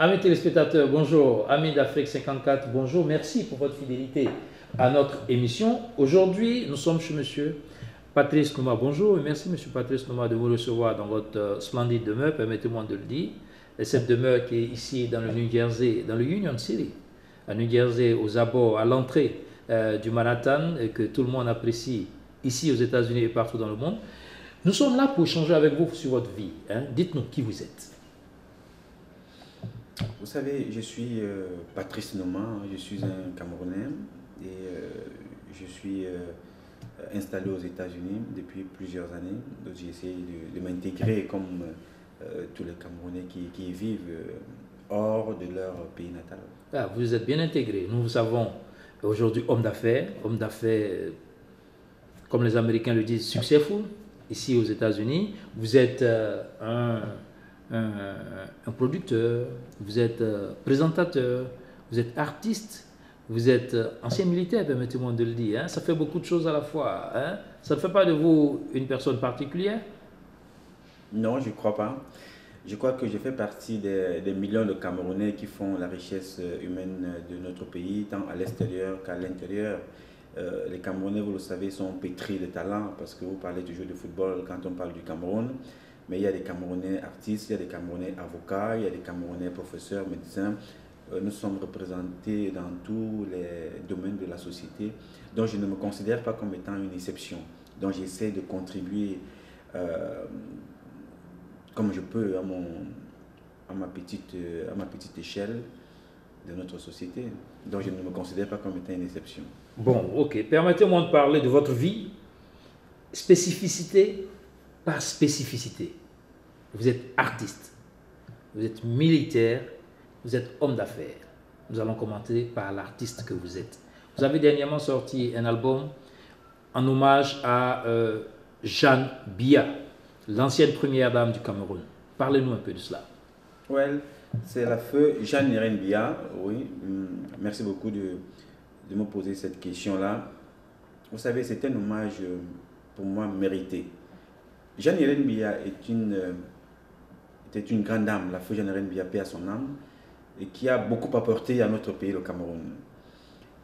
Amis téléspectateurs, bonjour. Amis d'Afrique 54, bonjour. Merci pour votre fidélité à notre émission. Aujourd'hui, nous sommes chez Monsieur Patrice Nouma. Bonjour et merci Monsieur Patrice Nouma de vous recevoir dans votre splendide demeure, permettez-moi de le dire. Et cette demeure qui est ici dans le New Jersey, dans le Union City, à New Jersey, aux abords, à l'entrée du Manhattan, et que tout le monde apprécie ici aux États-Unis et partout dans le monde. Nous sommes là pour échanger avec vous sur votre vie. Dites-nous qui vous êtes. Vous savez, je suis Patrice Nouma, je suis un Camerounais et je suis installé aux États-Unis depuis plusieurs années. Donc j'ai essayé de m'intégrer comme tous les Camerounais qui vivent hors de leur pays natal. Ah, vous êtes bien intégré. Nous vous savons aujourd'hui homme d'affaires, comme les Américains le disent, successful, ici aux États-Unis. Vous êtes un producteur, vous êtes présentateur, vous êtes artiste, vous êtes ancien militaire, permettez-moi de le dire. Hein? Ça fait beaucoup de choses à la fois. Hein? Ça ne fait pas de vous une personne particulière? Non, je ne crois pas. Je crois que je fais partie des millions de Camerounais qui font la richesse humaine de notre pays, tant à l'extérieur qu'à l'intérieur. Les Camerounais, vous le savez, sont pétris de talent parce que vous parlez toujours de football quand on parle du Cameroun. Mais il y a des Camerounais artistes, il y a des Camerounais avocats, il y a des Camerounais professeurs, médecins. Nous sommes représentés dans tous les domaines de la société. Donc je ne me considère pas comme étant une exception. Donc j'essaie de contribuer comme je peux à ma petite échelle de notre société. Donc je ne me considère pas comme étant une exception. Bon, ok. Permettez-moi de parler de votre vie, spécificité par spécificité. Vous êtes artiste, vous êtes militaire, vous êtes homme d'affaires. Nous allons commenter par l'artiste que vous êtes. Vous avez dernièrement sorti un album en hommage à Jeanne Biya, l'ancienne première dame du Cameroun. Parlez-nous un peu de cela. Well, c'est la feu Jeanne Biya, oui. Merci beaucoup de me poser cette question-là. Vous savez, c'est un hommage pour moi mérité. Jeanne Biya était une grande dame, la feu Jeanne Biya, paix à son âme, et qui a beaucoup apporté à notre pays, le Cameroun.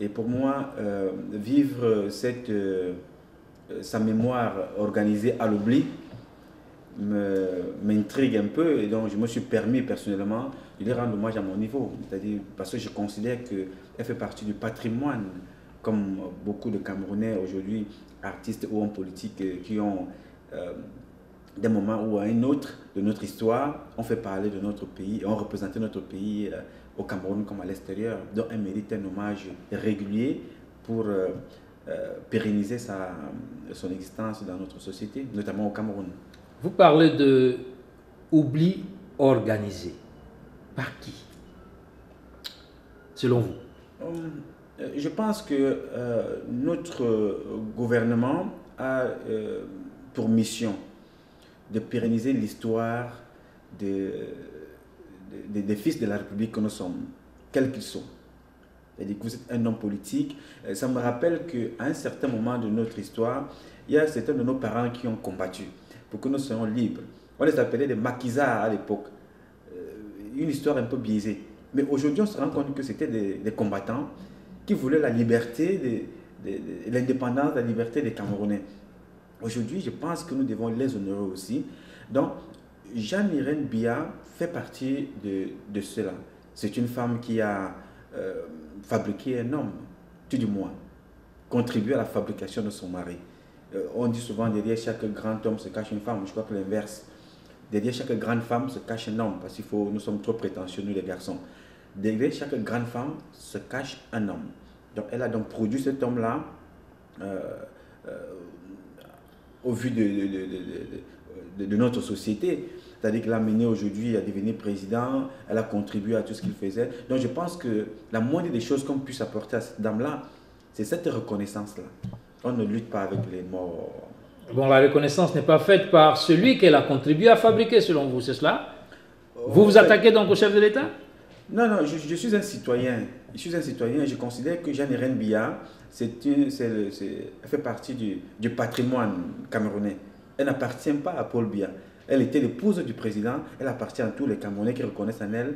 Et pour moi, vivre sa mémoire organisée à l'oubli m'intrigue un peu, et donc je me suis permis personnellement de lui rendre hommage à mon niveau, c'est-à-dire parce que je considère qu'elle fait partie du patrimoine, comme beaucoup de Camerounais aujourd'hui, artistes ou hommes politiques qui ont d'un moment ou à un autre de notre histoire, on fait parler de notre pays, on représenté notre pays au Cameroun comme à l'extérieur. Donc elle mérite un hommage régulier pour pérenniser son existence dans notre société, notamment au Cameroun. Vous parlez de oubli organisé. Par qui, selon vous? Je pense que notre gouvernement a pour mission de pérenniser l'histoire des fils de la République que nous sommes, quels qu'ils sont. C'est-à-dire que vous êtes un homme politique. Ça me rappelle qu'à un certain moment de notre histoire, il y a certains de nos parents qui ont combattu pour que nous soyons libres. On les appelait des maquisards à l'époque. Une histoire un peu biaisée. Mais aujourd'hui, on se rend compte que c'était des combattants qui voulaient la liberté, l'indépendance, la liberté des Camerounais. Aujourd'hui, je pense que nous devons les honorer aussi. Donc, Jeanne Biya fait partie de cela. C'est une femme qui a fabriqué un homme, tout du moins, contribué à la fabrication de son mari. On dit souvent derrière chaque grand homme se cache une femme. Je crois que l'inverse. Derrière chaque grande femme se cache un homme, parce que nous sommes trop prétentieux, nous les garçons. Derrière chaque grande femme se cache un homme. Donc, elle a donc produit cet homme-là au vu de notre société. C'est-à-dire qu'elle l'a mené aujourd'hui à devenir président, elle a contribué à tout ce qu'il faisait. Donc je pense que la moindre des choses qu'on puisse apporter à cette dame-là, c'est cette reconnaissance-là. On ne lutte pas avec les morts. Bon, la reconnaissance n'est pas faite par celui qu'elle a contribué à fabriquer, selon vous, c'est cela? Vous vous attaquez donc au chef de l'État? Non, non, je suis un citoyen. Je suis un citoyen et je considère que Jeanne Biya, elle fait partie du patrimoine camerounais. Elle n'appartient pas à Paul Biya. Elle était l'épouse du président. Elle appartient à tous les Camerounais qui reconnaissent en elle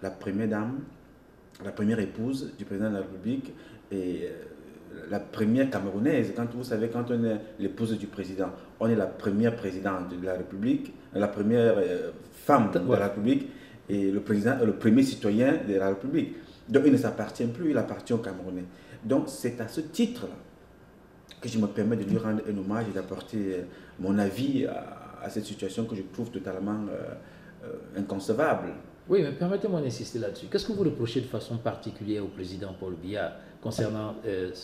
la première dame, la première épouse du président de la République et la première Camerounaise. Quand vous savez, quand on est l'épouse du président, on est la première présidente de la République, la première femme de la République et le président est le premier citoyen de la République. Donc il ne s'appartient plus, il appartient aux Camerounais. Donc c'est à ce titre-là que je me permets de lui rendre un hommage et d'apporter mon avis à cette situation que je trouve totalement inconcevable. Oui, mais permettez-moi d'insister là-dessus. Qu'est-ce que vous reprochez de façon particulière au président Paul Biya concernant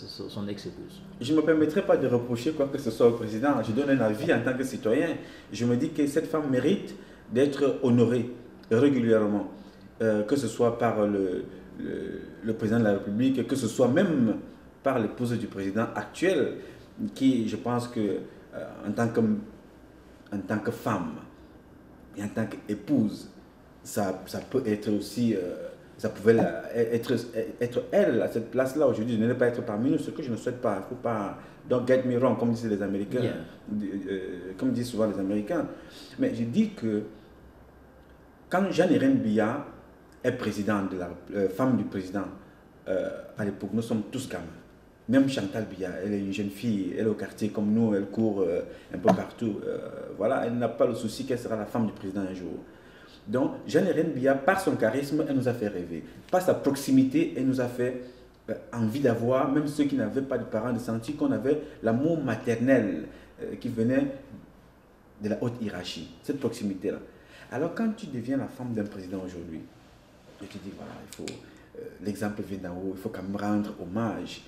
son ex-épouse? Je ne me permettrai pas de reprocher quoi que ce soit au président. Je donne un avis en tant que citoyen. Je me dis que cette femme mérite d'être honorée régulièrement, que ce soit par le président de la République, que ce soit même par l'épouse du président actuel, qui, je pense que en tant que femme et en tant qu'épouse, ça peut être aussi, ça pouvait être elle à cette place-là aujourd'hui, de ne pas être parmi nous, ce que je ne souhaite pas. Il ne faut pas, don't get me wrong, comme disent les Américains, comme disent souvent les Américains. Mais je dis que quand Jeanne-Irène Biya est présidente, femme du président, à l'époque, nous sommes tous gamins. Même Chantal Biya, elle est une jeune fille, elle est au quartier comme nous, elle court un peu partout. Voilà, elle n'a pas le souci qu'elle sera la femme du président un jour. Donc, Jeanne-Irène Biya, par son charisme, elle nous a fait rêver. Par sa proximité, elle nous a fait envie d'avoir, même ceux qui n'avaient pas de parents, de sentir qu'on avait l'amour maternel qui venait de la haute hiérarchie, cette proximité-là. Alors, quand tu deviens la femme d'un président aujourd'hui, je te dis, voilà, il faut, l'exemple vient d'en haut, il faut quand même rendre hommage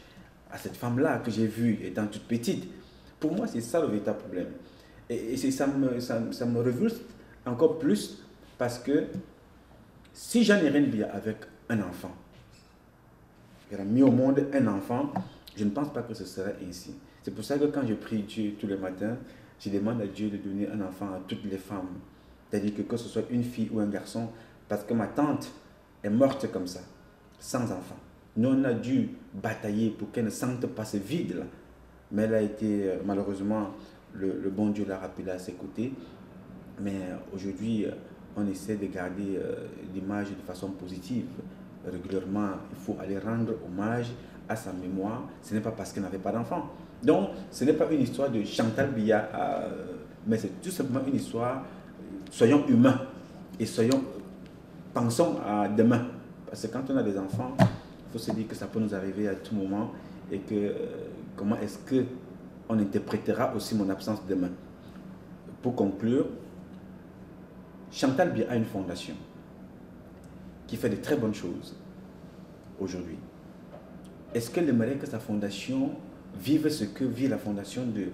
à cette femme-là que j'ai vue étant toute petite. Pour moi, c'est ça le véritable problème. Et ça me révulse encore plus parce que si Jeanne-Irène Biya avec un enfant, elle a mis au monde un enfant, je ne pense pas que ce serait ainsi. C'est pour ça que quand je prie Dieu tous les matins, je demande à Dieu de donner un enfant à toutes les femmes. C'est-à-dire que ce soit une fille ou un garçon, parce que ma tante est morte comme ça, sans enfant. Nous, on a dû batailler pour qu'elle ne sente pas ce vide-là. Mais elle a été, malheureusement, le bon Dieu l'a rappelé à ses côtés. Mais aujourd'hui, on essaie de garder l'image de façon positive. Régulièrement, il faut aller rendre hommage à sa mémoire. Ce n'est pas parce qu'elle n'avait pas d'enfant. Donc, ce n'est pas une histoire de Chantal Biya, mais c'est tout simplement une histoire. Soyons humains et pensons à demain. Parce que quand on a des enfants, il faut se dire que ça peut nous arriver à tout moment et que comment est-ce qu'on interprétera aussi mon absence demain. Pour conclure, Chantal Biya a une fondation qui fait de très bonnes choses aujourd'hui. Est-ce qu'elle aimerait que sa fondation vive ce que vit la fondation de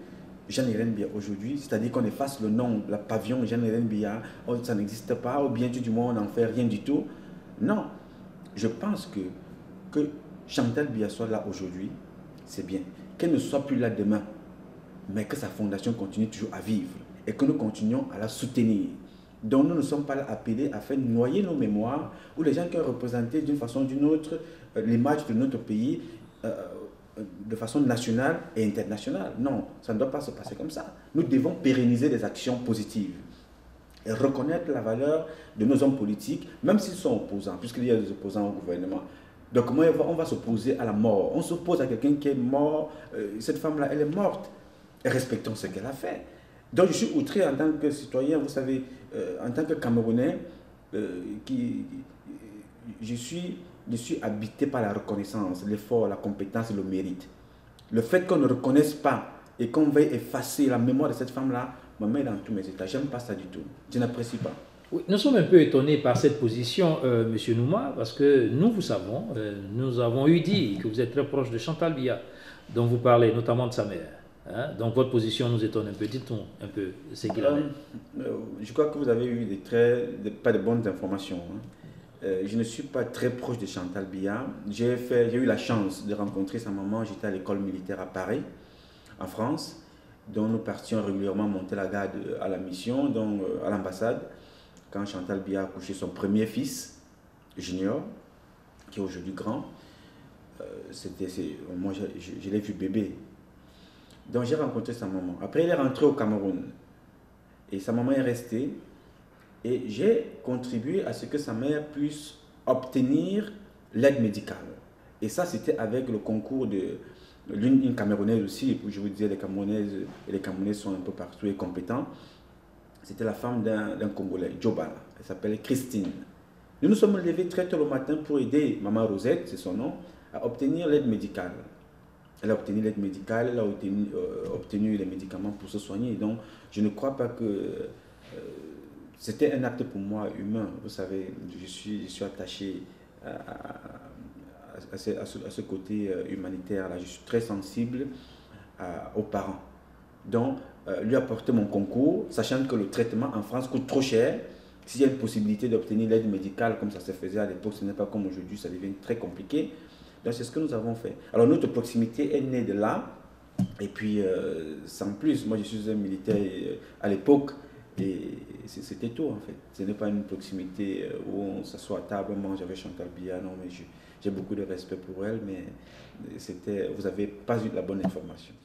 Jeanne-Irène Biya aujourd'hui, c'est-à-dire qu'on efface le nom, la pavillon Jeanne-Irène Biya, ça n'existe pas, ou bien du moins on n'en fait rien du tout? Non, je pense que Chantal Biya soit là aujourd'hui, c'est bien. Qu'elle ne soit plus là demain, mais que sa fondation continue toujours à vivre et que nous continuions à la soutenir. Donc nous ne sommes pas là appelés à faire noyer nos mémoires ou les gens qui ont représenté d'une façon ou d'une autre l'image de notre pays de façon nationale et internationale. Non, ça ne doit pas se passer comme ça. Nous devons pérenniser des actions positives et reconnaître la valeur de nos hommes politiques, même s'ils sont opposants, puisqu'il y a des opposants au gouvernement. Donc comment on va s'opposer à la mort? On s'oppose à quelqu'un qui est mort, cette femme-là, elle est morte. Et respectons ce qu'elle a fait. Donc je suis outré en tant que citoyen, vous savez, en tant que Camerounais, je suis habité par la reconnaissance, l'effort, la compétence et le mérite. Le fait qu'on ne reconnaisse pas et qu'on veuille effacer la mémoire de cette femme-là me met dans tous mes états. Je n'aime pas ça du tout. Je n'apprécie pas. Oui, nous sommes un peu étonnés par cette position, M. Nouma, parce que nous, vous savons, nous avons eu dit que vous êtes très proche de Chantal Biya, dont vous parlez notamment de sa mère. Hein? Donc votre position nous étonne un peu. Dites-nous un peu ce qu'il en est. Je crois que vous avez eu pas de bonnes informations. Hein. Je ne suis pas très proche de Chantal Biya. J'ai eu la chance de rencontrer sa maman. J'étais à l'école militaire à Paris, en France, dont nous partions régulièrement monter la garde à la mission, donc à l'ambassade, quand Chantal Biya a accouché son premier fils, Junior, qui est aujourd'hui grand. Moi, je l'ai vu bébé. Donc j'ai rencontré sa maman. Après, il est rentré au Cameroun. Et sa maman est restée. Et j'ai contribué à ce que sa mère puisse obtenir l'aide médicale. Et ça, c'était avec le concours une Camerounaise aussi. Je vous disais, les Camerounaises et les Camerounais sont un peu partout et compétents. C'était la femme d'un Congolais, Djobala. Elle s'appelait Christine. Nous nous sommes levés très tôt le matin pour aider Maman Rosette, c'est son nom, à obtenir l'aide médicale. Elle a obtenu l'aide médicale, elle a obtenu les médicaments pour se soigner. Donc, je ne crois pas que c'était un acte pour moi humain. Vous savez, je suis attaché à ce côté humanitaire-là. Je suis très sensible aux parents. Donc, lui apporter mon concours, sachant que le traitement en France coûte trop cher. S'il y a une possibilité d'obtenir l'aide médicale, comme ça se faisait à l'époque, ce n'est pas comme aujourd'hui, ça devient très compliqué. Donc, c'est ce que nous avons fait. Alors, notre proximité est née de là. Et puis, sans plus, moi, je suis un militaire à l'époque. Et c'était tout, en fait. Ce n'est pas une proximité où on s'assoit à table, on mange avec Chantal Biya. Non, mais j'ai beaucoup de respect pour elle, mais vous n'avez pas eu la bonne information.